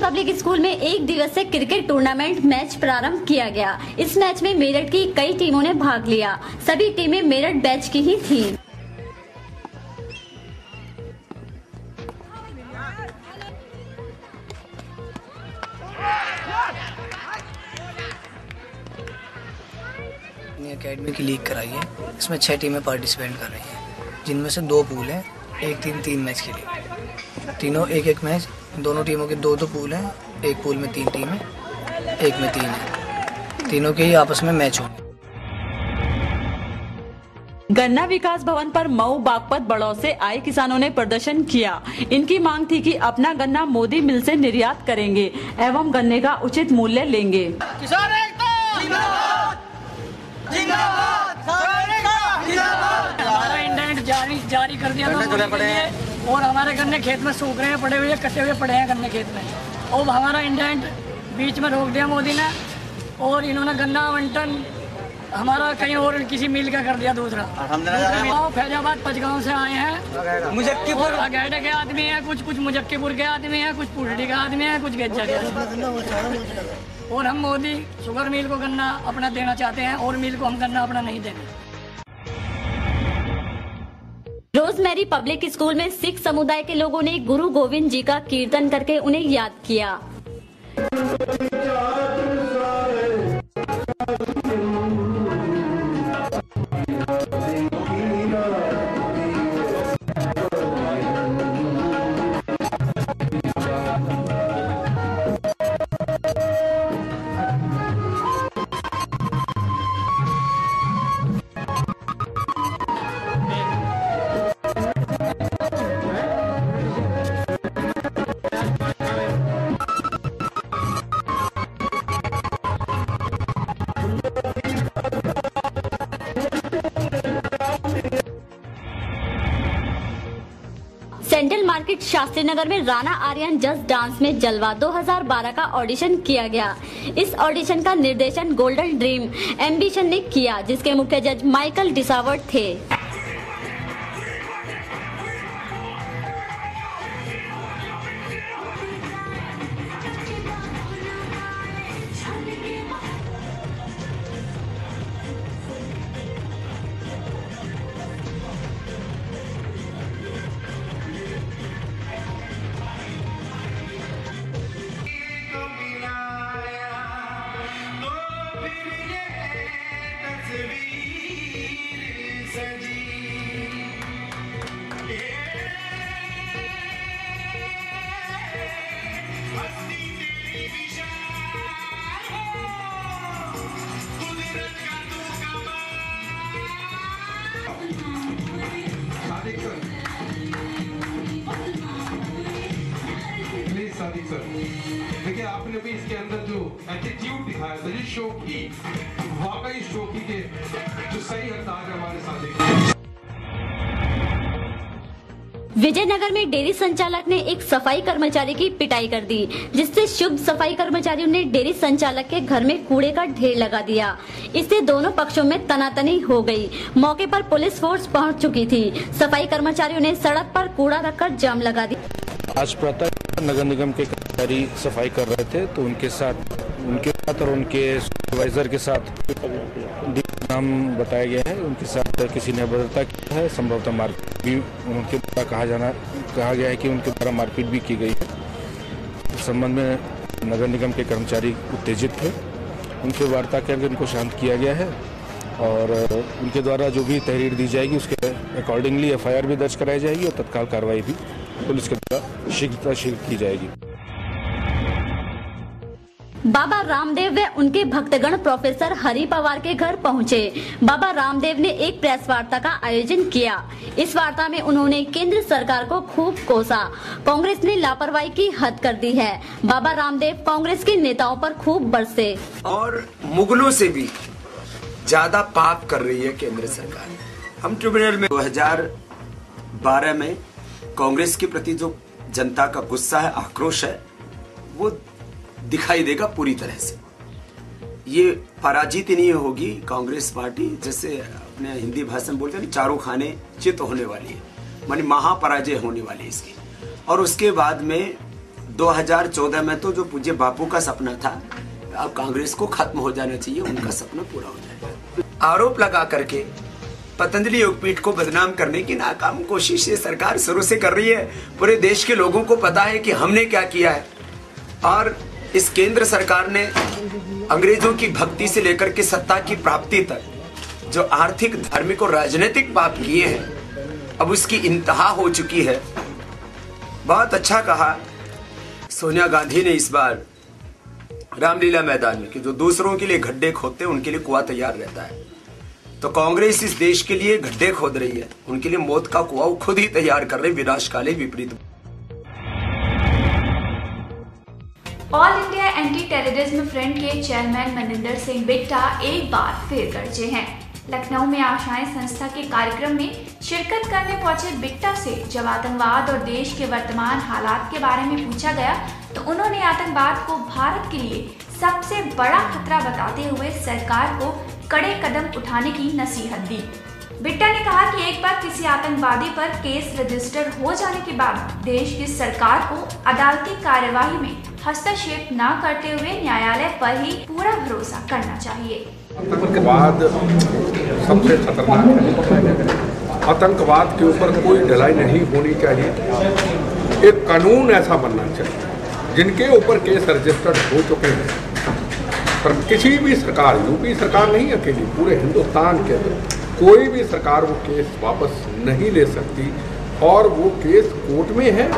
Public school में एक दिवसीय क्रिकेट टूर्नामेंट मैच प्रारंभ किया गया। इस मैच में मेरठ की कई टीमों ने भाग लिया। सभी टीमें मेरठ बैच की ही थी। एकेडमी की लीग कराई है। इसमें 6 टीमें पार्टिसिपेट कर रही हैं, जिनमें से 2 पूल हैं, एक टीम 3 मैच के लिए। तीनों एक मैच, दोनों टीमों के 2 पूल हैं। एक पूल में 3 टीम है, एक में 3 है। तीनों के ही आपस में मैच होंगे। गन्ना विकास भवन पर मऊ बागपत बड़ौद से आए किसानों ने प्रदर्शन किया। इनकी मांग थी कि अपना गन्ना मोदी मिल से निर्यात करेंगे एवं गन्ने का उचित मूल्य लेंगे। किसान एकता हमारा इंडेंट जारी कर दिया और हमारे गन्ने खेत में सूख रहे हैं, पड़े हुए कटे हुए पड़े हैं गन्ने खेत में। और हमारा इंडेंट बीच में रोक दिया मोदी ने और इन्होंने गन्ना आवंटन हमारा कहीं और किसी मिल का कर दिया दूसरा। फैजाबाद पचगांव से आए हैं, मुजफ्फरपुर अगैडे के आदमी हैं, कुछ मुजफ्फरपुर के आदमी हैं, कुछ पुरडी के आदमी हैं, कुछ गेज्जा के। और हम मोदी शुगर मिल को गन्ना अपना देना चाहते हैं और मिल को हम गन्ना अपना नहीं देंगे। रोजमेरी पब्लिक स्कूल में सिख समुदाय के लोगों ने गुरु गोविंद जी का कीर्तन करके उन्हें याद किया। सेंट्रल मार्केट शास्त्री नगर में राणा आर्यन जस्ट डांस में जलवा 2012 का ऑडिशन किया गया। इस ऑडिशन का निर्देशन गोल्डन ड्रीम एम्बिशन ने किया, जिसके मुख्य जज माइकल डिसावर्ट थे। देखिए आपने भी इसके अंदर जो एटीट्यूड दिखाया था, जो शो की, वाकई शो की के जो सही अंदाज हमारे साथ। विजयनगर में डेयरी संचालक ने एक सफाई कर्मचारी की पिटाई कर दी, जिससे शुभ सफाई कर्मचारियों ने डेयरी संचालक के घर में कूड़े का ढेर लगा दिया। इससे दोनों पक्षों में तनातनी हो गई। मौके पर पुलिस फोर्स पहुंच चुकी थी। सफाई कर्मचारियों ने सड़क पर कूड़ा रखकर जाम लगा दिया। आज प्रातः नगर निगम के कर्मचारी सफाई कर रहे थे, तो उनके साथ और उनके सुपरवाइजर के साथ नाम बताया गया है। उनके साथ किसी ने अभद्रता की है, संभवतः मारपीट भी उनके द्वारा कहा गया है कि उनके द्वारा मारपीट भी की गई है। इस संबंध में नगर निगम के कर्मचारी उत्तेजित थे। उनसे वार्ता करके उनको शांत किया गया है और उनके द्वारा जो भी तहरीर दी जाएगी उसके अकॉर्डिंगली एफआईआर भी दर्ज कराई जाएगी और तत्काल कार्रवाई भी पुलिस के द्वारा शीघ्र की जाएगी। बाबा रामदेव व उनके भक्तगण प्रोफेसर हरि पवार के घर पहुंचे। बाबा रामदेव ने एक प्रेस वार्ता का आयोजन किया। इस वार्ता में उन्होंने केंद्र सरकार को खूब कोसा। कांग्रेस ने लापरवाही की हद कर दी है। बाबा रामदेव कांग्रेस के नेताओं पर खूब बरसे। और मुगलों से भी ज्यादा पाप कर रही है केंद्र सरकार। हम ट्रिब्यूनल में 2012 में कांग्रेस के प्रति जो जनता का गुस्सा है, आक्रोश है, वो दिखाई देगा पूरी तरह से। ये पराजित नहीं होगी कांग्रेस पार्टी, जैसे अपने हिंदी भाषा में बोलते हैं, चारों खाने चित होने वाली है, मानी महापराजय होने वाली है इसकी। और उसके बाद में 2014 में तो जो पूज्य बापू का सपना था, अब कांग्रेस को खत्म हो जाना चाहिए, उनका सपना पूरा हो जाएगा। आरोप लगा करके पतंजलि योगपीठ को बदनाम करने की नाकाम कोशिश ये सरकार शुरू से कर रही है। पूरे देश के लोगों को पता है कि हमने क्या किया है, और इस केंद्र सरकार ने अंग्रेजों की भक्ति से लेकर के सत्ता की प्राप्ति तक जो आर्थिक, धार्मिक और राजनीतिक पाप किए हैं, अब उसकी इंतहा हो चुकी है। बहुत अच्छा कहा सोनिया गांधी ने इस बार रामलीला मैदान में कि जो दूसरों के लिए गड्ढे खोदते हैं उनके लिए कुआं तैयार रहता है। तो कांग्रेस इस देश के लिए गड्ढे खोद रही है, उनके लिए मौत का कुआं खुद ही तैयार कर रही, विनाशकाले विपरीत। All India anti terrorism front के चेयरमैन मनिंदर सिंह बिट्टा एक बार फिर गरजे हैं। लखनऊ में आशाएं संस्था के कार्यक्रम में शिरकत करने पहुंचे बिट्टा से जब आतंकवाद और देश के वर्तमान हालात के बारे में पूछा गया तो उन्होंने आतंकवाद को भारत के लिए सबसे बड़ा खतरा बताते हुए सरकार को कड़े कदम उठाने की नसीहत दी। बिट्टा ने कहा कि एक बार किसी आतंकवादी पर केस रजिस्टर हो जाने के बाद देश की सरकार को अदालती कार्यवाही में हस्तक्षेप न करते हुए न्यायालय पर ही पूरा भरोसा करना चाहिए। आतंकवाद सबसे खतरनाक है। आतंकवाद के ऊपर कोई ढिलाई नहीं होनी चाहिए। एक कानून ऐसा बनना चाहिए जिनके ऊपर केस रजिस्टर्ड हो चुके हैं, पर किसी भी सरकार, यूपी सरकार नहीं अकेली, पूरे हिंदुस्तान के अंदर कोई भी सरकार वो केस वापस नहीं ले सकती, और वो केस कोर्ट में है,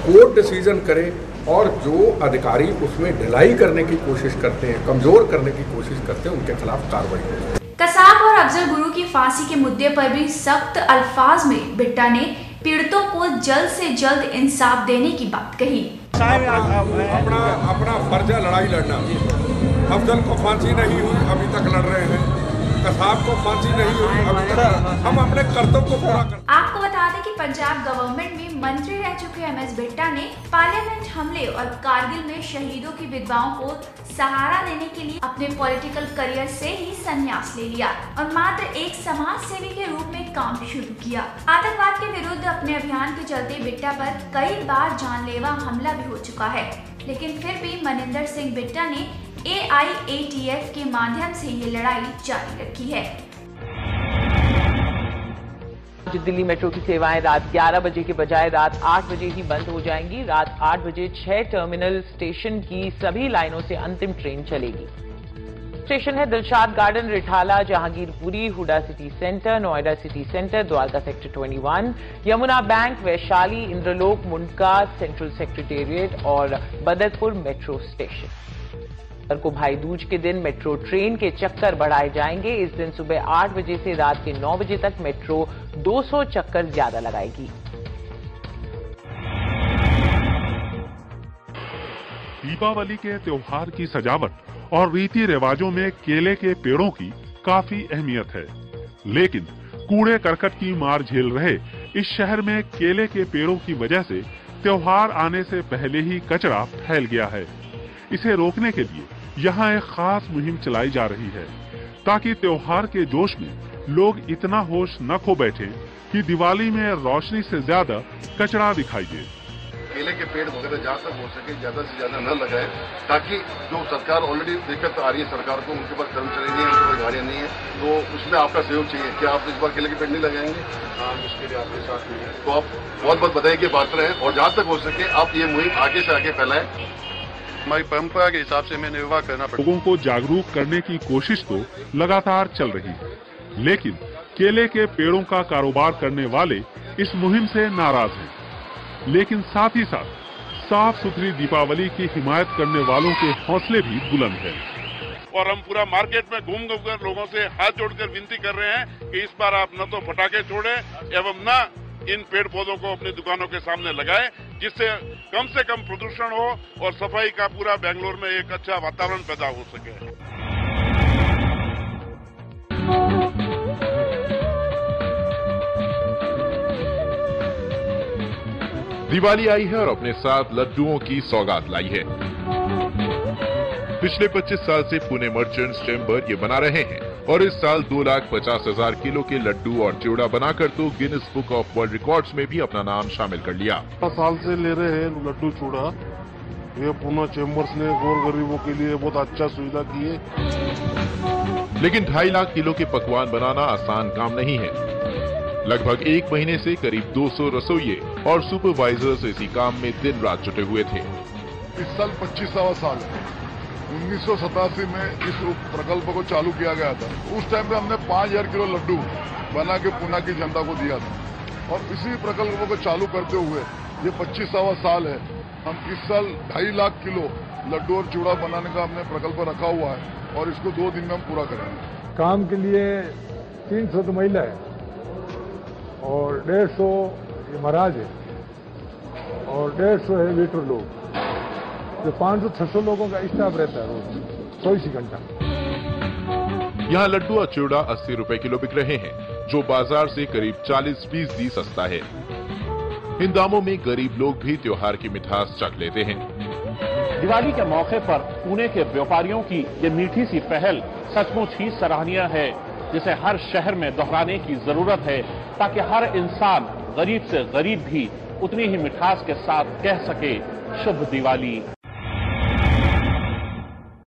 कोर्ट डिसीजन करे, और जो अधिकारी उसमें ढिलाई करने की कोशिश करते हैं, कमजोर करने की कोशिश करते हैं, उनके खिलाफ कार्रवाई हो। कसाब और अफजल गुरु की फांसी के मुद्दे पर भी सख्त अल्फाज में बिट्टा ने पीड़ितों को जल्द से जल्द इंसाफ देने की बात कही। अपना फर्ज है लड़ाई लड़ना। अफजल को फांसी नहीं हुई, अभी तक लड़ रहे हैं। कसाब को फांसी नहीं हुई, अभी तक हम अपने कर्तव्य को पूरा कर। आपको बता दें कि पंजाब गवर्नमेंट में मंत्री रह चुके एमएस बिट्टा ने पार्लियामेंट हमले और कारगिल में शहीदों की विधवाओं को सहारा देने के लिए अपने पॉलिटिकल करियर से ही संन्यास ले लिया और मात्र एक समाज सेवी के रूप में काम शुरू किया। आतंकवाद के विरुद्ध अपने अभियान के चलते बिट्टा पर कई बार जानलेवा हमला भी हो चुका है, लेकिन फिर भी मनिंदर सिंह बिट्टा ने AIATF के माध्यम से ये लड़ाई जारी रखी है। दिल्ली मेट्रो की सेवाएं रात 11 बजे के बजाय रात 8 बजे ही बंद हो जाएंगी। रात 8 बजे 6 टर्मिनल स्टेशन की सभी लाइनों से अंतिम ट्रेन चलेगी। स्टेशन है Dilshad Garden, Rithala, Jahangirpuri, Huda City Centre, Noida City Centre, Dwarka Sector 21, Yamuna Bank, Vaishali, Inderlok, Mundka, Central Secretariat और बदरपुर मेट्रो स्टेशन। को भाई दूज के दिन मेट्रो ट्रेन के चक्कर बढ़ाए जाएंगे। इस दिन सुबह 8 बजे से रात के 9 बजे तक मेट्रो 200 चक्कर ज्यादा लगाएगी। दीपावली के त्योहार की सजावट और रीति रिवाजों में केले के पेड़ों की काफी अहमियत है, लेकिन कूड़े करकट की मार झेल रहे इस शहर में केले के पेड़ों की वजह से त्योहार आने से पहले ही कचरा फैल गया है। इसे रोकने के लिए यहाँ एक खास मुहिम चलाई जा रही है ताकि त्योहार के जोश में लोग इतना होश न खो बैठे कि दिवाली में रोशनी से ज्यादा कचरा दिखाई दे। केले के पेड़ वगैरह जहाँ तक हो सके ज्यादा से ज्यादा न लगाए, ताकि जो सरकार ऑलरेडी दिक्कत आ रही है सरकार को, उनके पास कर्मचारी नहीं है, उनके पास गाड़ियाँ नहीं है, तो उसमें आपका सहयोग चाहिए। क्या आप इस बार केले के पेड़ नहीं लगाएंगे? हाँ, इसके लिए आपके साथ नहीं है, तो आप बहुत बहुत बताइए कि बात रहे, और जहाँ तक हो सके आप ये मुहिम आगे से आगे फैलाएं। हमारी परंपरा के हिसाब से मैं निर्वाह करना पड़ेगा। लोगों को जागरूक करने की कोशिश तो लगातार चल रही है, लेकिन केले के पेड़ों का कारोबार करने वाले इस मुहिम से नाराज हैं। लेकिन साथ ही साथ साफ सुथरी दीपावली की हिमायत करने वालों के हौसले भी बुलंद है। और हम पूरा मार्केट में घूम कर लोगों से हाथ जोड़कर विनती कर रहे हैं कि इस बार आप न तो पटाखे छोड़े एवं न इन पेड़ पौधों को अपनी दुकानों के सामने लगाएं, जिससे कम से कम प्रदूषण हो और सफाई का पूरा बेंगलोर में एक अच्छा वातावरण पैदा हो सके। दिवाली आई है और अपने साथ लड्डुओं की सौगात लाई है। पिछले 25 साल से पुणे मर्चेंट्स चैम्बर ये बना रहे हैं और इस साल 2,50,000 किलो के लड्डू और चिवड़ा बनाकर तो Guinness book of world records में भी अपना नाम शामिल कर लिया। 5 साल से ले रहे हैं लड्डू चिवड़ा, ये पूना चेम्बर्स ने गौर गरीबों के लिए बहुत अच्छा सुविधा की है। लेकिन 2.5 लाख किलो के पकवान बनाना आसान काम नहीं है। लगभग 1 महीने से करीब 200 रसोइये और सुपरवाइजर्स इसी काम में दिन रात जुटे हुए थे। इस साल 25वां साल है। 1987 में इस प्रकल्प को चालू किया गया था। उस टाइम पे हमने 5000 किलो लड्डू बना के पूना की जनता को दिया था और इसी प्रकल्प को चालू करते हुए ये 25वां साल है। हम इस साल 2.5 लाख किलो लड्डू और चूड़ा बनाने का हमने प्रकल्प रखा हुआ है और इसको 2 दिन में हम पूरा करेंगे। काम के लिए 300 तो महिला है और 150 ये महाराज है और 150 है वेटर लोग। तो 500-600 लोगों का स्टाफ रहता है रोज 24 घंटा। यहाँ लड्डू और चिवड़ा 80 रुपए किलो बिक रहे हैं, जो बाजार से करीब 40% सस्ता है। इन दामों में गरीब लोग भी त्योहार की मिठास चख लेते हैं। दिवाली के मौके पर पुणे के व्यापारियों की ये मीठी सी पहल सचमुच ही सराहनीय है, जिसे हर शहर में दोहराने की जरूरत है, ताकि हर इंसान गरीब से गरीब भी उतनी ही मिठास के साथ कह सके शुभ दिवाली।